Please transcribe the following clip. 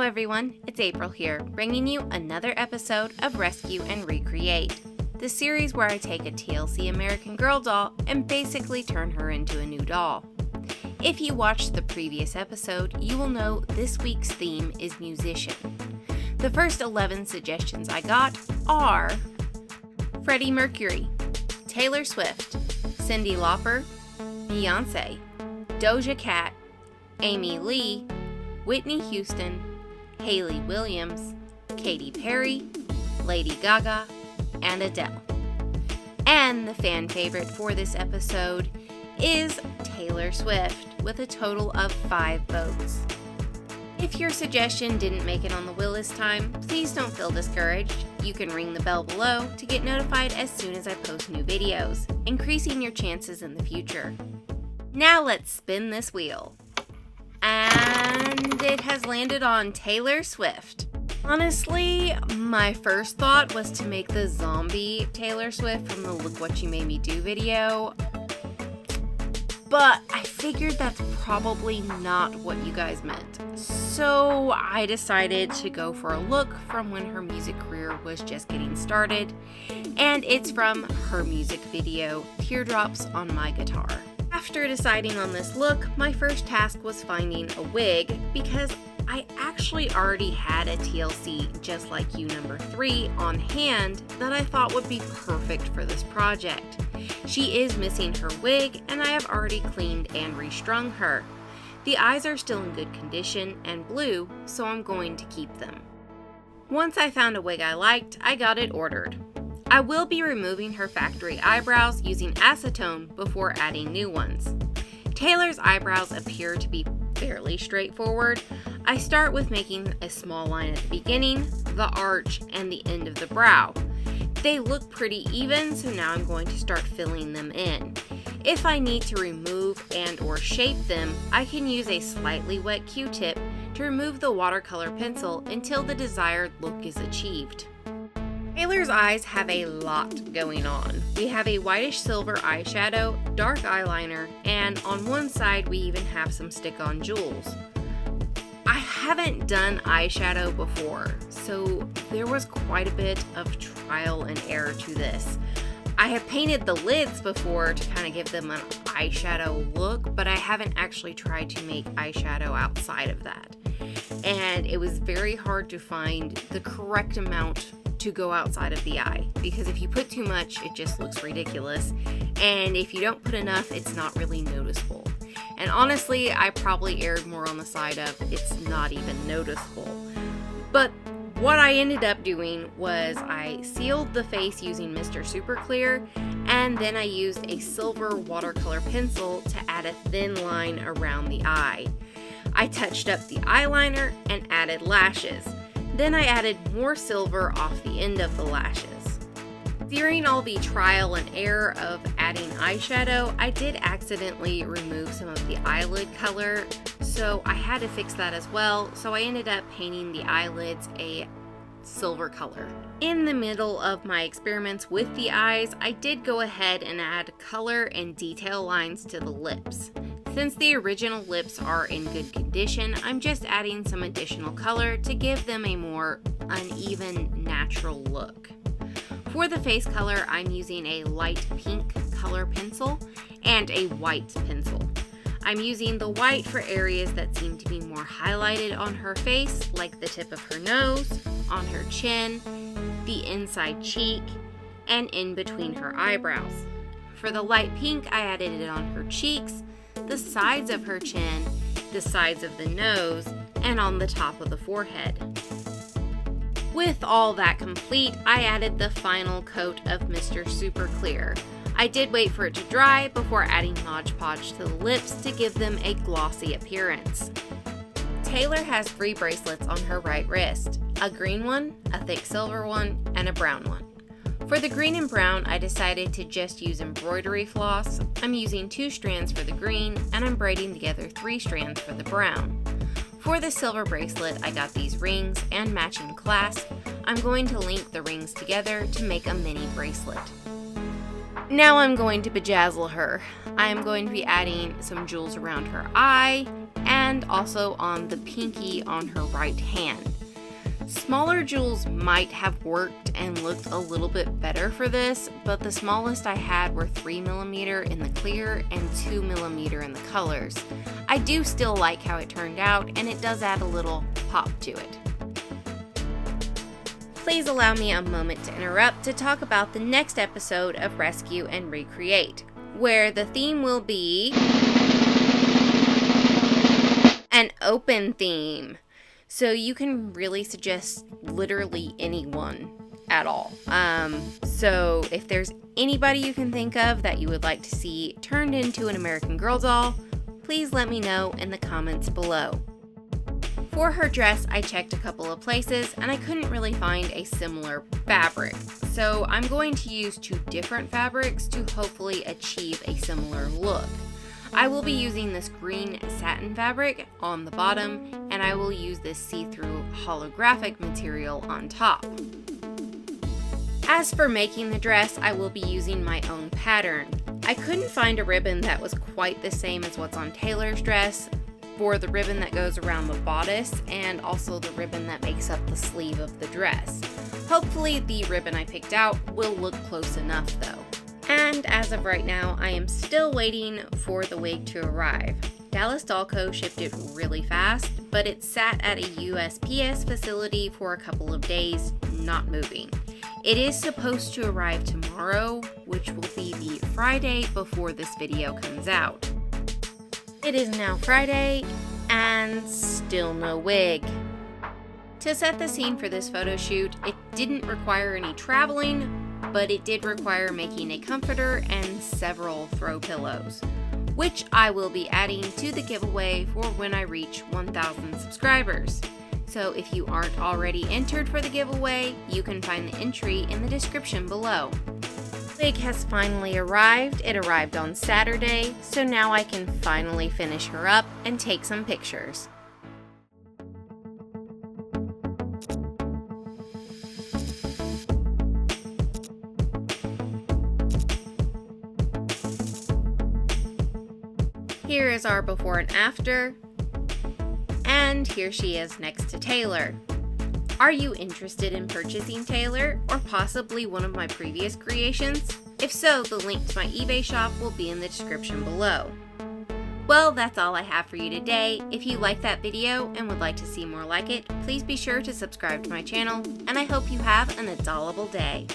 everyone, it's April here, bringing you another episode of Rescue and Recreate, the series where I take a TLC American Girl doll and basically turn her into a new doll. If you watched the previous episode, you will know this week's theme is musician. The first 11 suggestions I got are Freddie Mercury, Taylor Swift, Cyndi Lauper, Beyonce, Doja Cat, Amy Lee, Whitney Houston, Hayley Williams, Katy Perry, Lady Gaga, and Adele. And the fan favorite for this episode is Taylor Swift with a total of 5 votes. If your suggestion didn't make it on the wheel this time, please don't feel discouraged. You can ring the bell below to get notified as soon as I post new videos, increasing your chances in the future. Now let's spin this wheel. And it has landed on Taylor Swift. Honestly, my first thought was to make the zombie Taylor Swift from the Look What You Made Me Do video, but I figured that's probably not what you guys meant. So I decided to go for a look from when her music career was just getting started, and it's from her music video, Teardrops on My Guitar. After deciding on this look, my first task was finding a wig because I actually already had a TLC Just Like You number 3 on hand that I thought would be perfect for this project. She is missing her wig and I have already cleaned and restrung her. The eyes are still in good condition and blue, so I'm going to keep them. Once I found a wig I liked, I got it ordered. I will be removing her factory eyebrows using acetone before adding new ones. Taylor's eyebrows appear to be fairly straightforward. I start with making a small line at the beginning, the arch, and the end of the brow. They look pretty even, so now I'm going to start filling them in. If I need to remove and or shape them, I can use a slightly wet Q-tip to remove the watercolor pencil until the desired look is achieved. Taylor's eyes have a lot going on. We have a whitish silver eyeshadow, dark eyeliner, and on one side we even have some stick-on jewels. I haven't done eyeshadow before, so there was quite a bit of trial and error to this. I have painted the lids before to kind of give them an eyeshadow look, but I haven't actually tried to make eyeshadow outside of that. And it was very hard to find the correct amount to go outside of the eye, because if you put too much, it just looks ridiculous, and if you don't put enough, it's not really noticeable. And honestly, I probably erred more on the side of it's not even noticeable. But what I ended up doing was I sealed the face using Mr. Super Clear, and then I used a silver watercolor pencil to add a thin line around the eye. I touched up the eyeliner and added lashes. Then I added more silver off the end of the lashes. During all the trial and error of adding eyeshadow, I did accidentally remove some of the eyelid color, so I had to fix that as well, so I ended up painting the eyelids a silver color. In the middle of my experiments with the eyes, I did go ahead and add color and detail lines to the lips. Since the original lips are in good condition, I'm just adding some additional color to give them a more uneven, natural look. For the face color, I'm using a light pink color pencil and a white pencil. I'm using the white for areas that seem to be more highlighted on her face, like the tip of her nose, on her chin, the inside cheek, and in between her eyebrows. For the light pink, I added it on her cheeks, the sides of her chin, the sides of the nose, and on the top of the forehead. With all that complete, I added the final coat of Mr. Super Clear. I did wait for it to dry before adding Mod Podge to the lips to give them a glossy appearance. Taylor has 3 bracelets on her right wrist, a green one, a thick silver one, and a brown one. For the green and brown, I decided to just use embroidery floss. I'm using 2 strands for the green, and I'm braiding together 3 strands for the brown. For the silver bracelet, I got these rings and matching clasp. I'm going to link the rings together to make a mini bracelet. Now I'm going to bejazzle her. I am going to be adding some jewels around her eye and also on the pinky on her right hand. Smaller jewels might have worked and looked a little bit better for this, but the smallest I had were 3mm in the clear and 2mm in the colors. I do still like how it turned out, and it does add a little pop to it. Please allow me a moment to interrupt to talk about the next episode of Rescue and Recreate, where the theme will be an open theme. So you can really suggest literally anyone at all. So if there's anybody you can think of that you would like to see turned into an American Girl doll, please let me know in the comments below. For her dress, I checked a couple of places and I couldn't really find a similar fabric. So I'm going to use 2 different fabrics to hopefully achieve a similar look. I will be using this green satin fabric on the bottom, and I will use this see-through holographic material on top. As for making the dress, I will be using my own pattern. I couldn't find a ribbon that was quite the same as what's on Taylor's dress for the ribbon that goes around the bodice and also the ribbon that makes up the sleeve of the dress. Hopefully the ribbon I picked out will look close enough though. And as of right now, I am still waiting for the wig to arrive. Dallas Doll Co. shipped it really fast, but it sat at a USPS facility for a couple of days, not moving. It is supposed to arrive tomorrow, which will be the Friday before this video comes out. It is now Friday, and still no wig. To set the scene for this photo shoot, it didn't require any traveling, but it did require making a comforter and several throw pillows, which I will be adding to the giveaway for when I reach 1,000 subscribers. So if you aren't already entered for the giveaway, you can find the entry in the description below. The wig has finally arrived. It arrived on Saturday, so now I can finally finish her up and take some pictures. Here is our before and after, and here she is next to Taylor. Are you interested in purchasing Taylor or possibly one of my previous creations? If so, the link to my eBay shop will be in the description below. Well, that's all I have for you today. If you liked that video and would like to see more like it, please be sure to subscribe to my channel, and I hope you have an adorable day.